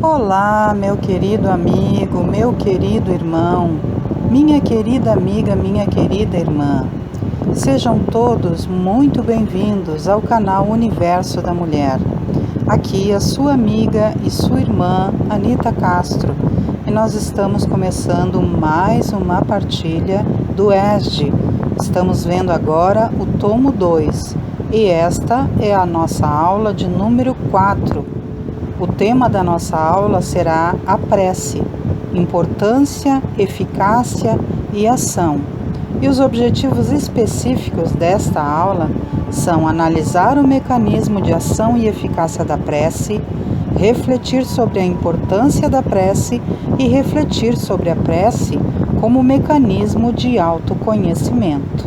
Olá, meu querido amigo, meu querido irmão, minha querida amiga, minha querida irmã. Sejam todos muito bem-vindos ao canal Universo da Mulher. Aqui a sua amiga e sua irmã, Anita Castro, e nós estamos começando mais uma partilha do ESD. Estamos vendo agora o tomo 2 e esta é a nossa aula de número 4. O tema da nossa aula será a prece, importância, eficácia e ação. E os objetivos específicos desta aula são analisar o mecanismo de ação e eficácia da prece, refletir sobre a importância da prece e refletir sobre a prece como mecanismo de autoconhecimento.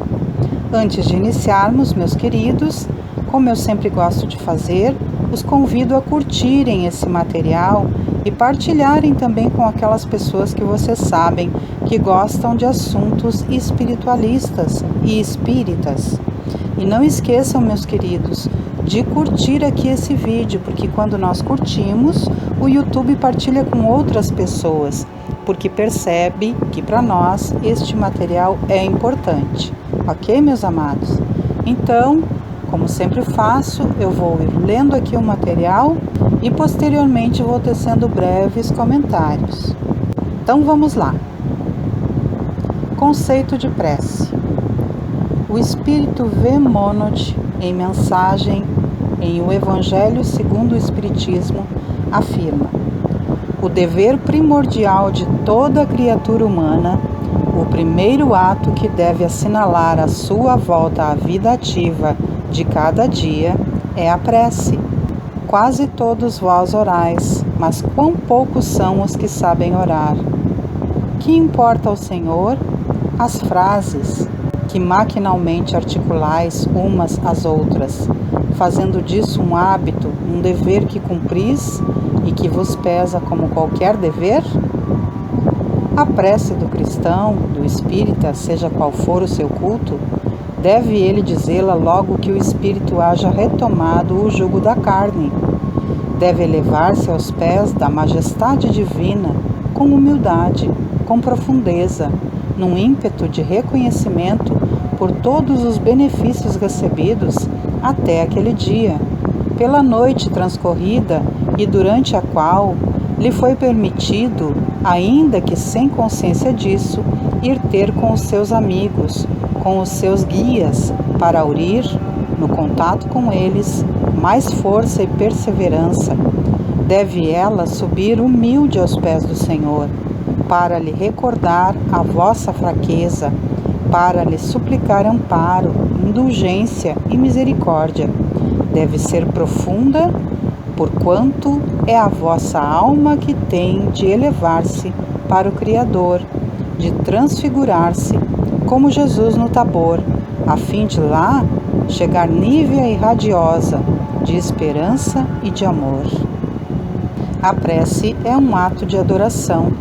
Antes de iniciarmos, meus queridos, como eu sempre gosto de fazer, os convido a curtirem esse material e partilharem também com aquelas pessoas que vocês sabem que gostam de assuntos espiritualistas e espíritas. E não esqueçam, meus queridos, de curtir aqui esse vídeo, porque quando nós curtimos, o YouTube partilha com outras pessoas, porque percebe que para nós este material é importante. Ok, meus amados? Então, como sempre faço, eu vou ir lendo aqui o material e posteriormente vou tecendo breves comentários. Então vamos lá. Conceito de prece. O Espírito V. Monod, em mensagem em O Evangelho segundo o Espiritismo, afirma: o dever primordial de toda criatura humana, o primeiro ato que deve assinalar a sua volta à vida ativa de cada dia é a prece. Quase todos vós orais, mas quão poucos são os que sabem orar. Que importa ao Senhor as frases que maquinalmente articulais umas às outras, fazendo disso um hábito, um dever que cumpris e que vos pesa como qualquer dever? A prece do cristão, do espírita, seja qual for o seu culto, deve ele dizê-la logo que o espírito haja retomado o jugo da carne. Deve elevar-se aos pés da majestade divina com humildade, com profundeza, num ímpeto de reconhecimento por todos os benefícios recebidos até aquele dia, pela noite transcorrida e durante a qual lhe foi permitido, ainda que sem consciência disso, ir ter com os seus amigos, com os seus guias, para aurir, no contato com eles, mais força e perseverança. Deve ela subir humilde aos pés do Senhor, para lhe recordar a vossa fraqueza, para lhe suplicar amparo, indulgência e misericórdia. Deve ser profunda, porquanto é a vossa alma que tem de elevar-se para o Criador, de transfigurar-se, como Jesus no Tabor, a fim de lá chegar nívea e radiosa de esperança e de amor. A prece é um ato de adoração.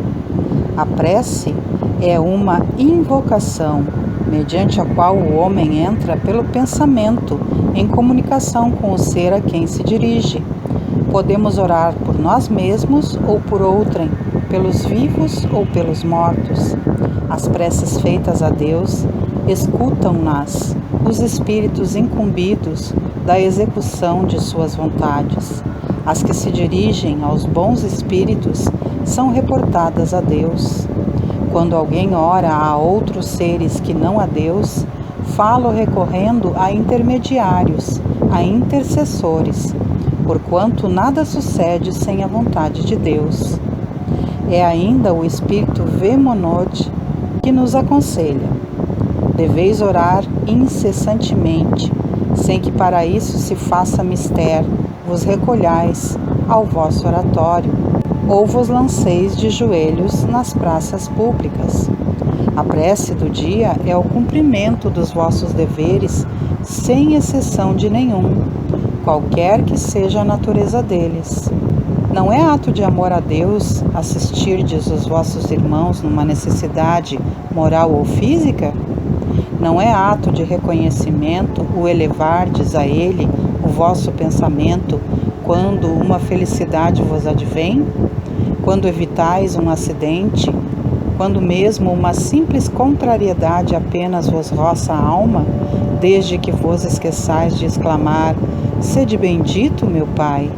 A prece é uma invocação, mediante a qual o homem entra pelo pensamento em comunicação com o ser a quem se dirige. Podemos orar por nós mesmos ou por outrem, pelos vivos ou pelos mortos. As preces feitas a Deus escutam-nas os espíritos incumbidos da execução de suas vontades. As que se dirigem aos bons espíritos são reportadas a Deus. Quando alguém ora a outros seres que não a Deus, fala recorrendo a intermediários, a intercessores, porquanto nada sucede sem a vontade de Deus. É ainda o Espírito V. Monod que nos aconselha: deveis orar incessantemente, sem que para isso se faça mister, vos recolhais ao vosso oratório, ou vos lanceis de joelhos nas praças públicas. A prece do dia é o cumprimento dos vossos deveres, sem exceção de nenhum, qualquer que seja a natureza deles. Não é ato de amor a Deus assistirdes os vossos irmãos numa necessidade moral ou física? Não é ato de reconhecimento o elevardes a Ele o vosso pensamento quando uma felicidade vos advém? quando evitais um acidente, quando mesmo uma simples contrariedade apenas vos roça a alma, desde que vos esqueçais de exclamar: sede bendito, meu Pai.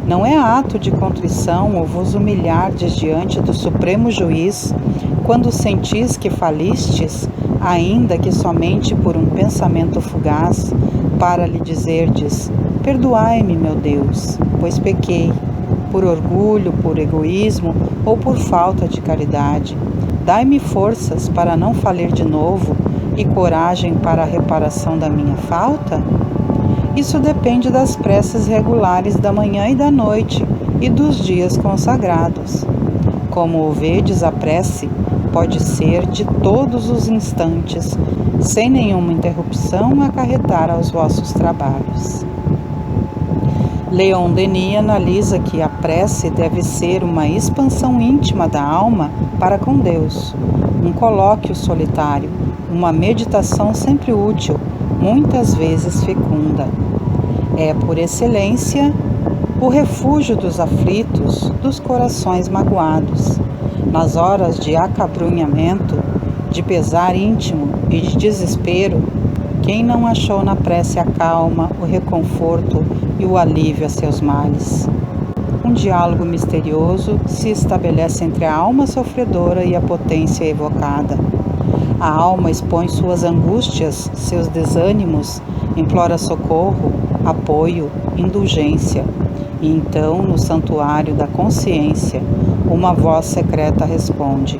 Não é ato de contrição ou vos humilhardes diante do Supremo Juiz, quando sentis que falistes, ainda que somente por um pensamento fugaz, para lhe dizerdes: perdoai-me, meu Deus, pois pequei, por orgulho, por egoísmo ou por falta de caridade. Dai-me forças para não falir de novo e coragem para a reparação da minha falta? Isso depende das preces regulares da manhã e da noite e dos dias consagrados. Como vedes, a prece pode ser de todos os instantes, sem nenhuma interrupção acarretar aos vossos trabalhos. Leon Denis analisa que a prece deve ser uma expansão íntima da alma para com Deus, um colóquio solitário, uma meditação sempre útil, muitas vezes fecunda. É, por excelência, o refúgio dos aflitos, dos corações magoados. Nas horas de acabrunhamento, de pesar íntimo e de desespero, quem não achou na prece a calma, o reconforto e o alívio a seus males? Um diálogo misterioso se estabelece entre a alma sofredora e a potência evocada. A alma expõe suas angústias, seus desânimos, implora socorro, apoio, indulgência. E então, no santuário da consciência, uma voz secreta responde.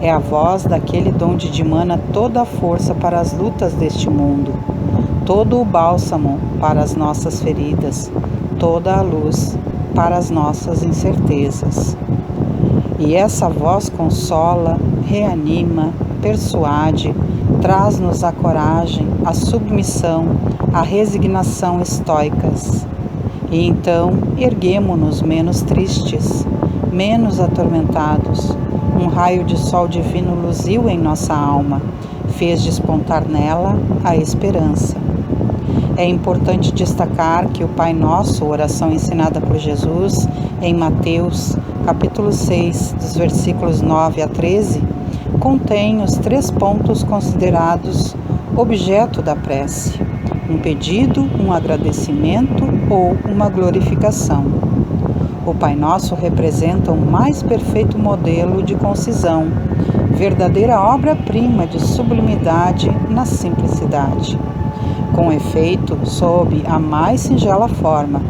É a voz daquele donde dimana toda a força para as lutas deste mundo, todo o bálsamo para as nossas feridas, toda a luz para as nossas incertezas. E essa voz consola, reanima, persuade, traz-nos a coragem, a submissão, a resignação estoicas. E então erguemo-nos menos tristes, menos atormentados. Um raio de sol divino luziu em nossa alma, fez despontar nela a esperança. É importante destacar que o Pai Nosso, oração ensinada por Jesus em Mateus, capítulo 6, dos versículos 9 a 13, contém os 3 pontos considerados objeto da prece: um pedido, um agradecimento ou uma glorificação. O Pai Nosso representa o mais perfeito modelo de concisão, verdadeira obra-prima de sublimidade na simplicidade. Com efeito, sob a mais singela forma,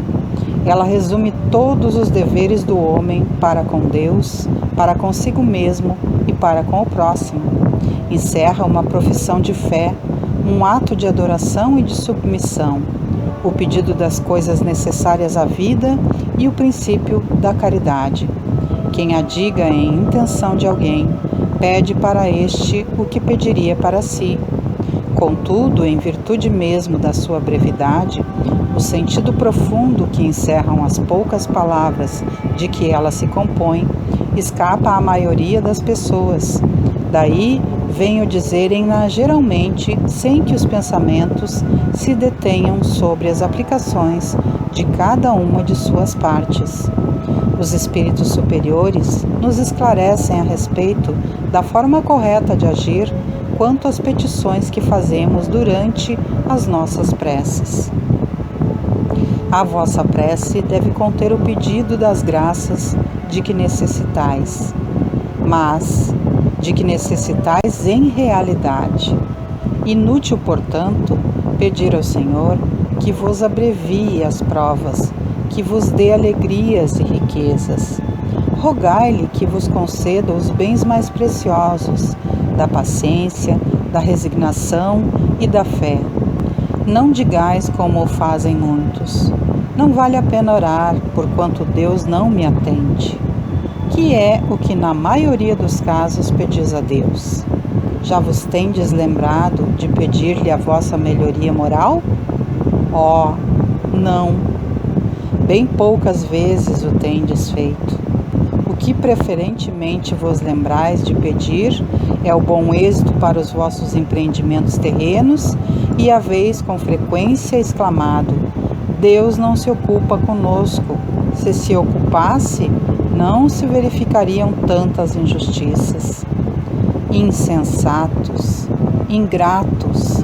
ela resume todos os deveres do homem para com Deus, para consigo mesmo e para com o próximo. Encerra uma profissão de fé, um ato de adoração e de submissão, o pedido das coisas necessárias à vida e o princípio da caridade. Quem a diga em intenção de alguém, pede para este o que pediria para si. Contudo, em virtude mesmo da sua brevidade, o sentido profundo que encerram as poucas palavras de que ela se compõe escapa à maioria das pessoas. Daí venho dizerem-na geralmente sem que os pensamentos se detenham sobre as aplicações de cada uma de suas partes. Os espíritos superiores nos esclarecem a respeito da forma correta de agir quanto às petições que fazemos durante as nossas preces. A vossa prece deve conter o pedido das graças de que necessitais, mas de que necessitais em realidade. Inútil, portanto, pedir ao Senhor que vos abrevie as provas, que vos dê alegrias e riquezas. Rogai-lhe que vos conceda os bens mais preciosos, da paciência, da resignação e da fé. Não digais como o fazem muitos: não vale a pena orar, porquanto Deus não me atende. Que é o que na maioria dos casos pedis a Deus? Já vos tendes lembrado de pedir-lhe a vossa melhoria moral? Oh, não! Bem poucas vezes o tendes feito. O que preferentemente vos lembrais de pedir é o bom êxito para os vossos empreendimentos terrenos e haveis com frequência exclamado: Deus não se ocupa conosco. Se ocupasse, não se verificariam tantas injustiças. Insensatos, ingratos,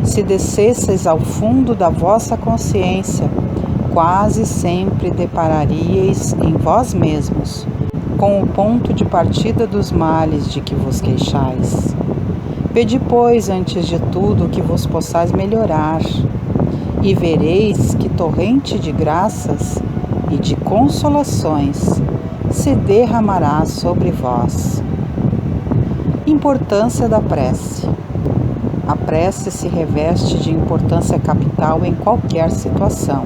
se descesseis ao fundo da vossa consciência, quase sempre depararíeis em vós mesmos com o ponto de partida dos males de que vos queixais. Pedi, pois, antes de tudo, que vos possais melhorar, e vereis que torrente de graças e de consolações se derramará sobre vós. Importância da prece. A prece se reveste de importância capital em qualquer situação.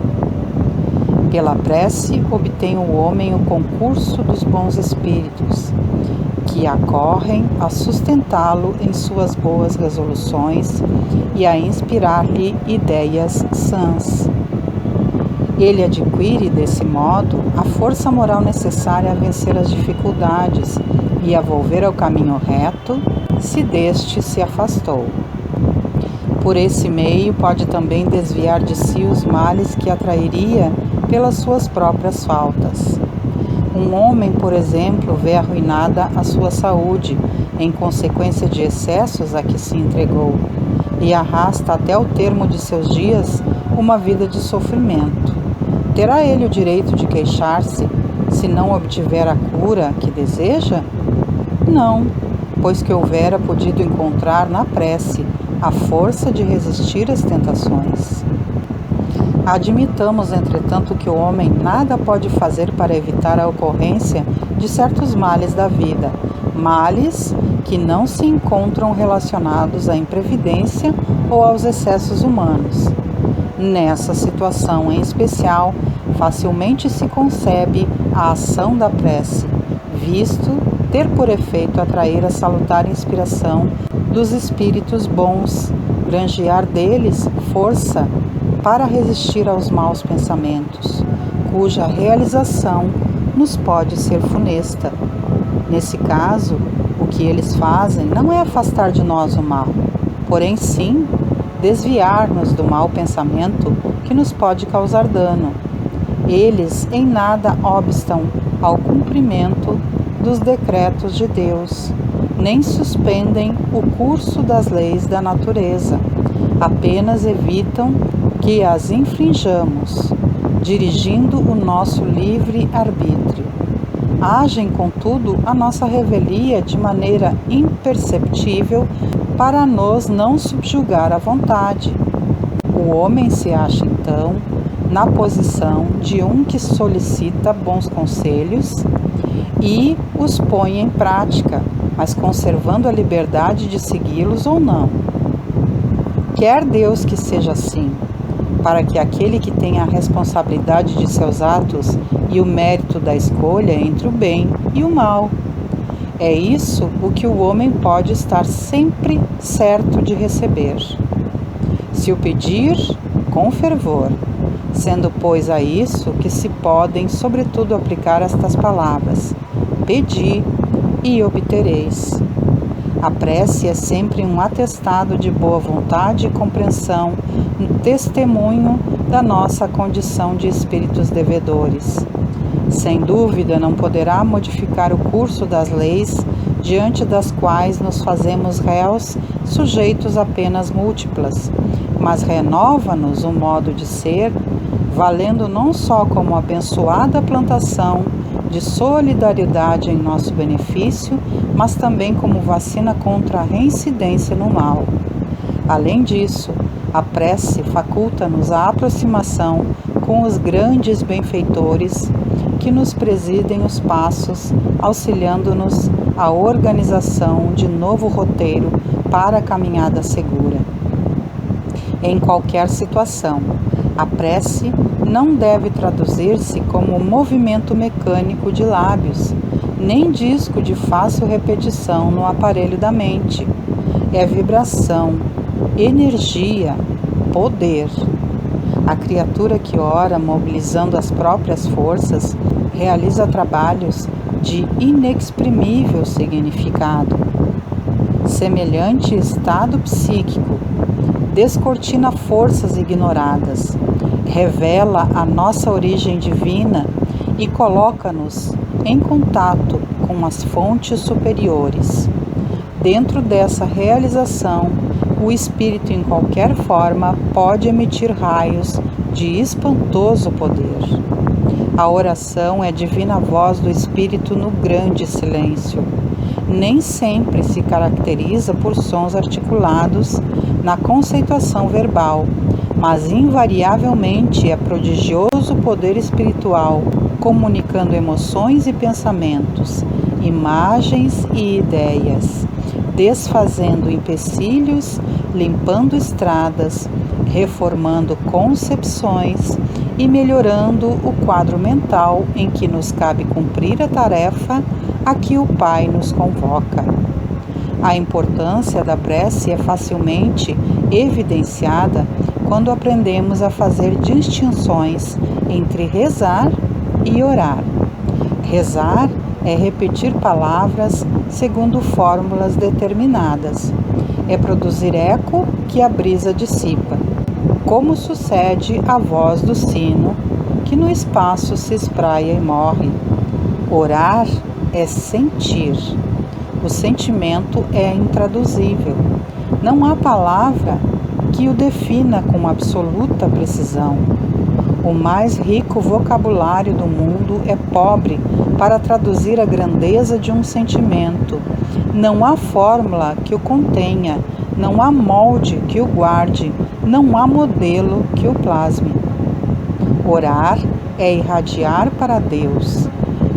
Pela prece obtém o homem o concurso dos bons espíritos, que acorrem a sustentá-lo em suas boas resoluções e a inspirar-lhe ideias sãs. Ele adquire, desse modo, a força moral necessária a vencer as dificuldades e a volver ao caminho reto, se deste se afastou. Por esse meio, pode também desviar de si os males que atrairia pelas suas próprias faltas. Um homem, por exemplo, vê arruinada a sua saúde em consequência de excessos a que se entregou e arrasta até o termo de seus dias uma vida de sofrimento. Terá ele o direito de queixar-se se não obtiver a cura que deseja? Não, pois que houvera podido encontrar na prece a força de resistir às tentações. Admitamos, entretanto, que o homem nada pode fazer para evitar a ocorrência de certos males da vida, males que não se encontram relacionados à imprevidência ou aos excessos humanos. Nessa situação em especial, facilmente se concebe a ação da prece, visto ter por efeito atrair a salutar inspiração dos espíritos bons, granjear deles força para resistir aos maus pensamentos, cuja realização nos pode ser funesta. Nesse caso, o que eles fazem não é afastar de nós o mal, porém sim desviar-nos do mau pensamento que nos pode causar dano. Eles em nada obstam ao cumprimento dos decretos de Deus, nem suspendem o curso das leis da natureza, apenas evitam que as infrinjamos, dirigindo o nosso livre arbítrio. Agem, contudo, a nossa revelia de maneira imperceptível para nos não subjugar à vontade. O homem se acha, então, na posição de um que solicita bons conselhos e os põe em prática, mas conservando a liberdade de segui-los ou não. Quer Deus que seja assim, para que aquele que tenha a responsabilidade de seus atos e o mérito da escolha entre o bem e o mal. É isso o que o homem pode estar sempre certo de receber. Se o pedir, com fervor, sendo, pois, a isso que se podem, sobretudo, aplicar estas palavras: pedi e obtereis. A prece é sempre um atestado de boa vontade e compreensão, um testemunho da nossa condição de espíritos devedores. Sem dúvida, não poderá modificar o curso das leis diante das quais nos fazemos réus, sujeitos a penas múltiplas, mas renova-nos o modo de ser, valendo não só como abençoada plantação de solidariedade em nosso benefício, mas também como vacina contra a reincidência no mal. Além disso, a prece faculta-nos a aproximação com os grandes benfeitores que nos presidem os passos, auxiliando-nos a organização de novo roteiro para a caminhada segura. Em qualquer situação, a prece não deve traduzir-se como movimento mecânico de lábios, nem disco de fácil repetição no aparelho da mente. É vibração, energia, poder. A criatura que ora, mobilizando as próprias forças, realiza trabalhos de inexprimível significado. Semelhante estado psíquico descortina forças ignoradas, revela a nossa origem divina e coloca-nos em contato com as fontes superiores. Dentro dessa realização, o espírito em qualquer forma pode emitir raios de espantoso poder. A oração é a divina voz do espírito no grande silêncio. Nem sempre se caracteriza por sons articulados na conceituação verbal, mas invariavelmente é prodigioso poder espiritual, comunicando emoções e pensamentos, imagens e ideias, desfazendo empecilhos, limpando estradas, reformando concepções e melhorando o quadro mental em que nos cabe cumprir a tarefa a que o Pai nos convoca. A importância da prece é facilmente evidenciada quando aprendemos a fazer distinções entre rezar e orar. Rezar é repetir palavras segundo fórmulas determinadas. É produzir eco que a brisa dissipa, como sucede à voz do sino, que no espaço se espraia e morre. Orar é sentir. O sentimento é intraduzível. Não há palavra que o defina com absoluta precisão. O mais rico vocabulário do mundo é pobre para traduzir a grandeza de um sentimento. Não há fórmula que o contenha, não há molde que o guarde, não há modelo que o plasme. Orar é irradiar para Deus,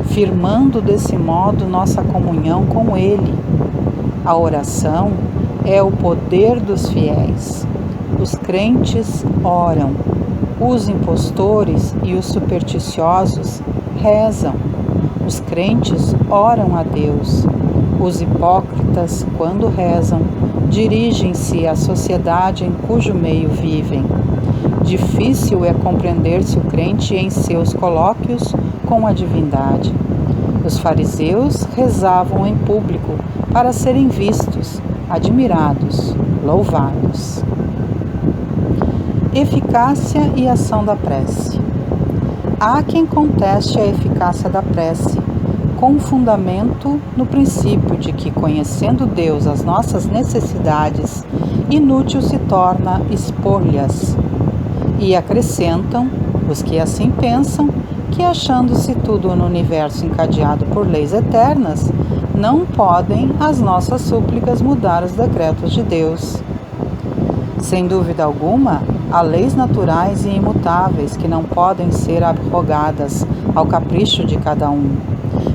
firmando desse modo nossa comunhão com Ele. A oração é o poder dos fiéis. Os crentes oram, os impostores e os supersticiosos rezam. Os crentes oram a Deus. Os hipócritas, quando rezam, dirigem-se à sociedade em cujo meio vivem. Difícil é compreender-se o crente em seus colóquios com a divindade. Os fariseus rezavam em público para serem vistos, admirados, louvados. Eficácia e ação da prece. Há quem conteste a eficácia da prece, com fundamento no princípio de que, conhecendo Deus as nossas necessidades, inútil se torna expor-lhes. E acrescentam, os que assim pensam, que achando-se tudo no universo encadeado por leis eternas, não podem as nossas súplicas mudar os decretos de Deus. Sem dúvida alguma, há leis naturais e imutáveis que não podem ser abrogadas ao capricho de cada um.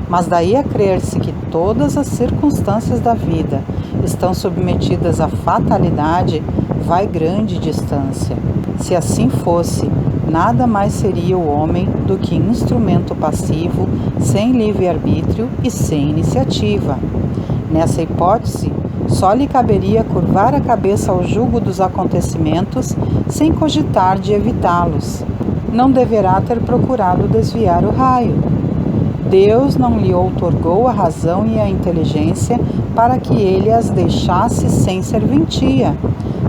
Mas daí a crer-se que todas as circunstâncias da vida estão submetidas à fatalidade, vai grande distância. Se assim fosse, nada mais seria o homem do que instrumento passivo, sem livre-arbítrio e sem iniciativa. Nessa hipótese, só lhe caberia curvar a cabeça ao jugo dos acontecimentos sem cogitar de evitá-los. Não deverá ter procurado desviar o raio. Deus não lhe outorgou a razão e a inteligência para que ele as deixasse sem serventia,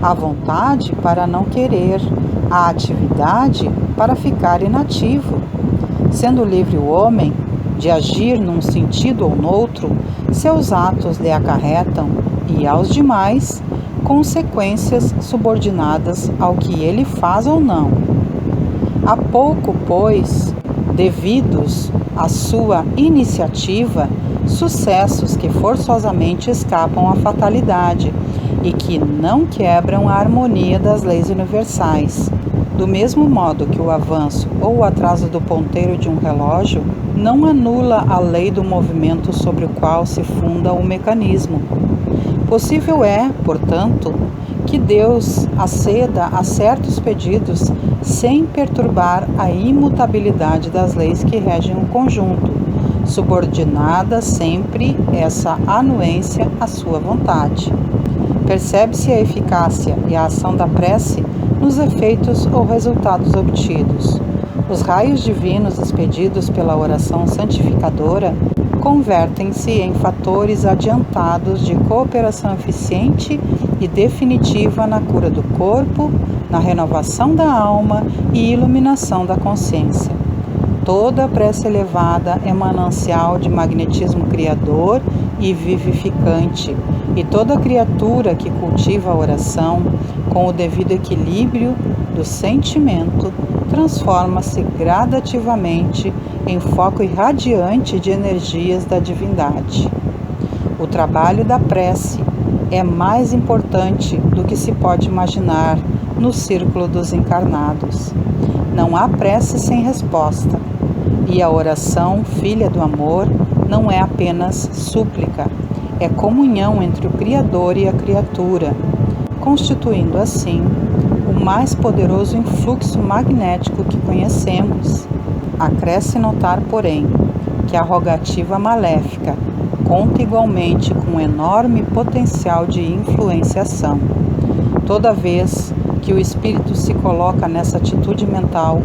a vontade para não querer, a atividade para ficar inativo. Sendo livre o homem de agir num sentido ou noutro, seus atos lhe acarretam, e aos demais, consequências subordinadas ao que ele faz ou não. Há pouco, pois, devidos à sua iniciativa, sucessos que forçosamente escapam à fatalidade e que não quebram a harmonia das leis universais. Do mesmo modo que o avanço ou o atraso do ponteiro de um relógio não anula a lei do movimento sobre o qual se funda o mecanismo. Possível é, portanto, que Deus aceda a certos pedidos sem perturbar a imutabilidade das leis que regem o conjunto, subordinada sempre essa anuência à sua vontade. Percebe-se a eficácia e a ação da prece nos efeitos ou resultados obtidos. Os raios divinos expedidos pela oração santificadora convertem-se em fatores adiantados de cooperação eficiente e definitiva na cura do corpo, na renovação da alma e iluminação da consciência. Toda prece elevada é manancial de magnetismo criador e vivificante, e toda criatura que cultiva a oração com o devido equilíbrio do sentimento transforma-se gradativamente em foco irradiante de energias da divindade. O trabalho da prece é mais importante do que se pode imaginar no círculo dos encarnados. Não há prece sem resposta, e a oração, filha do amor, não é apenas súplica, é comunhão entre o Criador e a criatura, constituindo assim o mais poderoso influxo magnético que conhecemos. Acresce notar, porém, que a rogativa maléfica conta igualmente com um enorme potencial de influenciação. Toda vez que o espírito se coloca nessa atitude mental,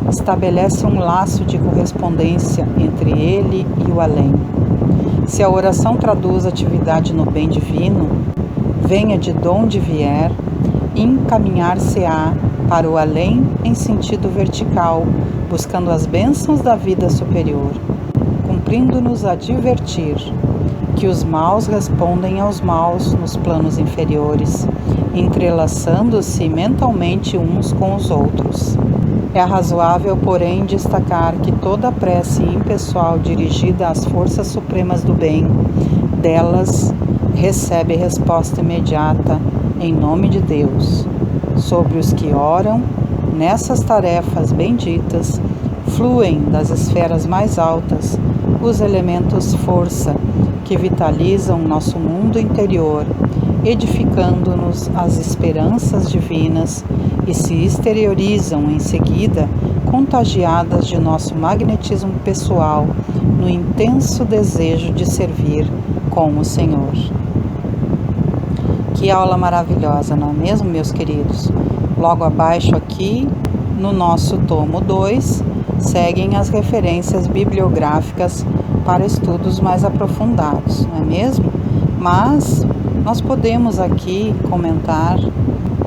estabelece um laço de correspondência entre ele e o além. Se a oração traduz atividade no bem divino, venha de onde vier, encaminhar-se-á para o além em sentido vertical, buscando as bênçãos da vida superior, cumprindo-nos advertir que os maus respondem aos maus nos planos inferiores, entrelaçando-se mentalmente uns com os outros. É razoável, porém, destacar que toda prece impessoal dirigida às forças supremas do bem, delas recebe resposta imediata em nome de Deus. Sobre os que oram, nessas tarefas benditas, fluem das esferas mais altas os elementos força que vitalizam nosso mundo interior, edificando-nos as esperanças divinas e se exteriorizam em seguida, contagiadas de nosso magnetismo pessoal, no intenso desejo de servir com o Senhor. Que aula maravilhosa, não é mesmo, meus queridos? Logo abaixo aqui, no nosso tomo 2, seguem as referências bibliográficas para estudos mais aprofundados, não é mesmo? Mas nós podemos aqui comentar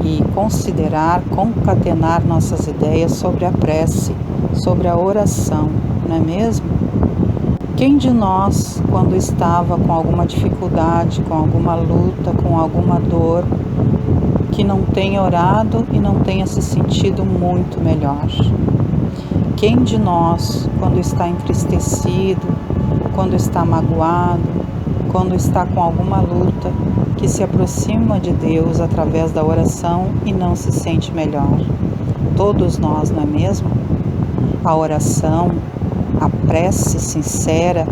e considerar, concatenar nossas ideias sobre a prece, sobre a oração, não é mesmo? Quem de nós, quando estava com alguma dificuldade, com alguma luta, com alguma dor, que não tenha orado e não tenha se sentido muito melhor? Quem de nós, quando está entristecido, quando está magoado, quando está com alguma luta, que se aproxima de Deus através da oração e não se sente melhor? Todos nós, não é mesmo? A oração, a prece sincera,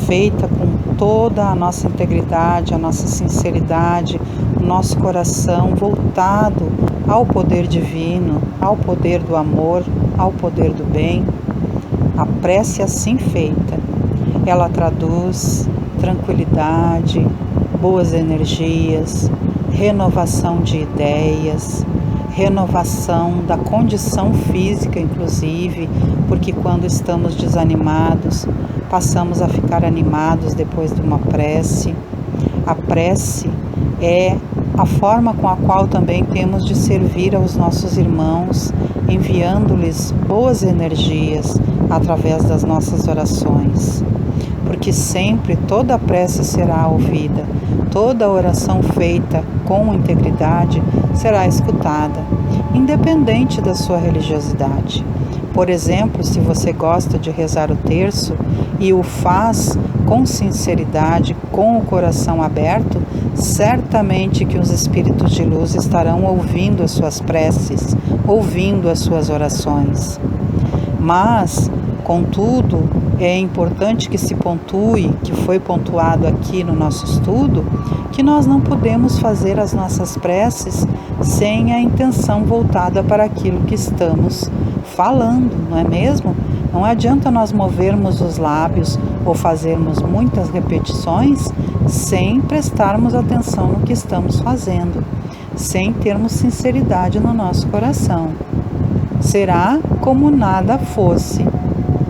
feita com toda a nossa integridade, a nossa sinceridade, o nosso coração voltado ao poder divino, ao poder do amor, ao poder do bem, a prece assim feita, ela traduz tranquilidade, boas energias, renovação de ideias, renovação da condição física, inclusive, porque quando estamos desanimados, passamos a ficar animados depois de uma prece. A prece é a forma com a qual também temos de servir aos nossos irmãos, enviando-lhes boas energias através das nossas orações. Porque sempre toda prece será ouvida, toda oração feita com integridade será escutada, independente da sua religiosidade. Por exemplo, se você gosta de rezar o terço e o faz com sinceridade, com o coração aberto, certamente que os espíritos de luz estarão ouvindo as suas preces, ouvindo as suas orações. Mas, contudo, é importante que se pontue, que foi pontuado aqui no nosso estudo, que nós não podemos fazer as nossas preces sem a intenção voltada para aquilo que estamos falando, não é mesmo? Não adianta nós movermos os lábios ou fazermos muitas repetições sem prestarmos atenção no que estamos fazendo, sem termos sinceridade no nosso coração. Será como nada fosse,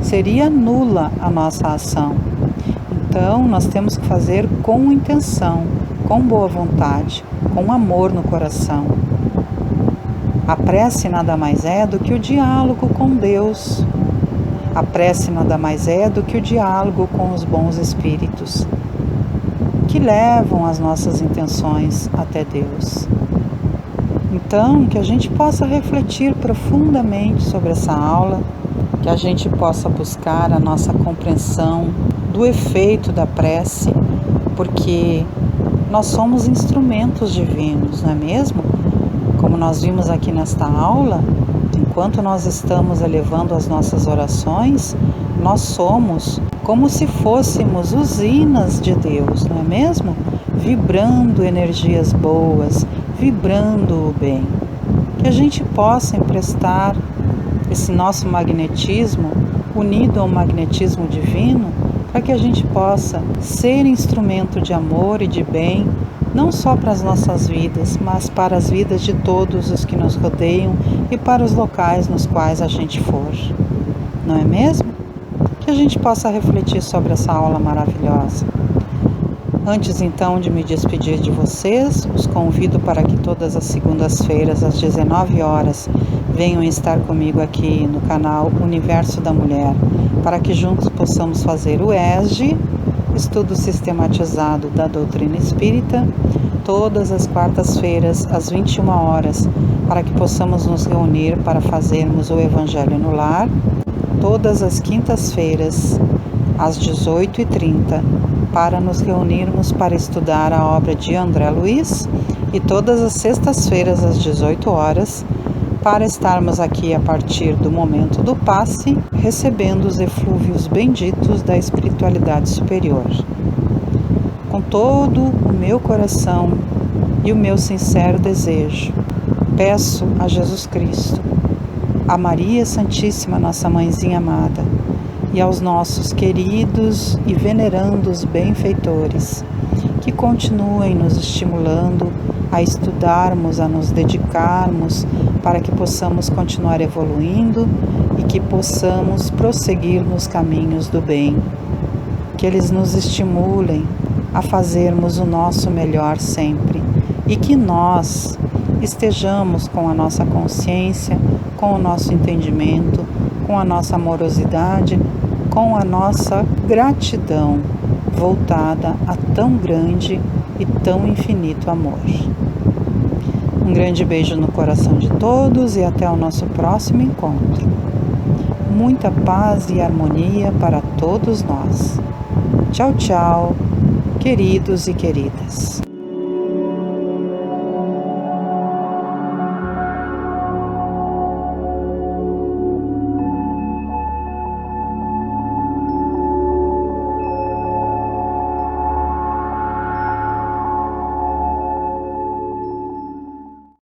seria nula a nossa ação. Então, nós temos que fazer com intenção, com boa vontade, com amor no coração. A prece nada mais é do que o diálogo com Deus. A prece nada mais é do que o diálogo com os bons espíritos, que levam as nossas intenções até Deus. Então, que a gente possa refletir profundamente sobre essa aula, que a gente possa buscar a nossa compreensão do efeito da prece, porque nós somos instrumentos divinos, não é mesmo? Como nós vimos aqui nesta aula, enquanto nós estamos elevando as nossas orações, nós somos como se fôssemos usinas de Deus, não é mesmo? Vibrando energias boas, vibrando o bem. Que a gente possa emprestar esse nosso magnetismo unido ao magnetismo divino, para que a gente possa ser instrumento de amor e de bem, não só para as nossas vidas, mas para as vidas de todos os que nos rodeiam e para os locais nos quais a gente for. Não é mesmo? Que a gente possa refletir sobre essa aula maravilhosa. Antes então de me despedir de vocês, os convido para que todas as segundas-feiras às 19 horas venham estar comigo aqui no canal Universo da Mulher, para que juntos possamos fazer o ESG, Estudo Sistematizado da Doutrina Espírita, todas as quartas-feiras às 21 horas, para que possamos nos reunir para fazermos o Evangelho no Lar, todas as quintas-feiras às 18h30, para nos reunirmos para estudar a obra de André Luiz, e todas as sextas-feiras às 18 horas, para estarmos aqui a partir do momento do passe, recebendo os eflúvios benditos da espiritualidade superior. Com todo o meu coração e o meu sincero desejo, peço a Jesus Cristo, a Maria Santíssima, nossa Mãezinha amada, e aos nossos queridos e venerandos benfeitores, que continuem nos estimulando a estudarmos, a nos dedicarmos, para que possamos continuar evoluindo e que possamos prosseguir nos caminhos do bem. Que eles nos estimulem a fazermos o nosso melhor sempre e que nós estejamos com a nossa consciência, com o nosso entendimento, com a nossa amorosidade, com a nossa gratidão voltada a tão grande e tão infinito amor. Um grande beijo no coração de todos e até o nosso próximo encontro. Muita paz e harmonia para todos nós. Tchau, tchau, queridos e queridas.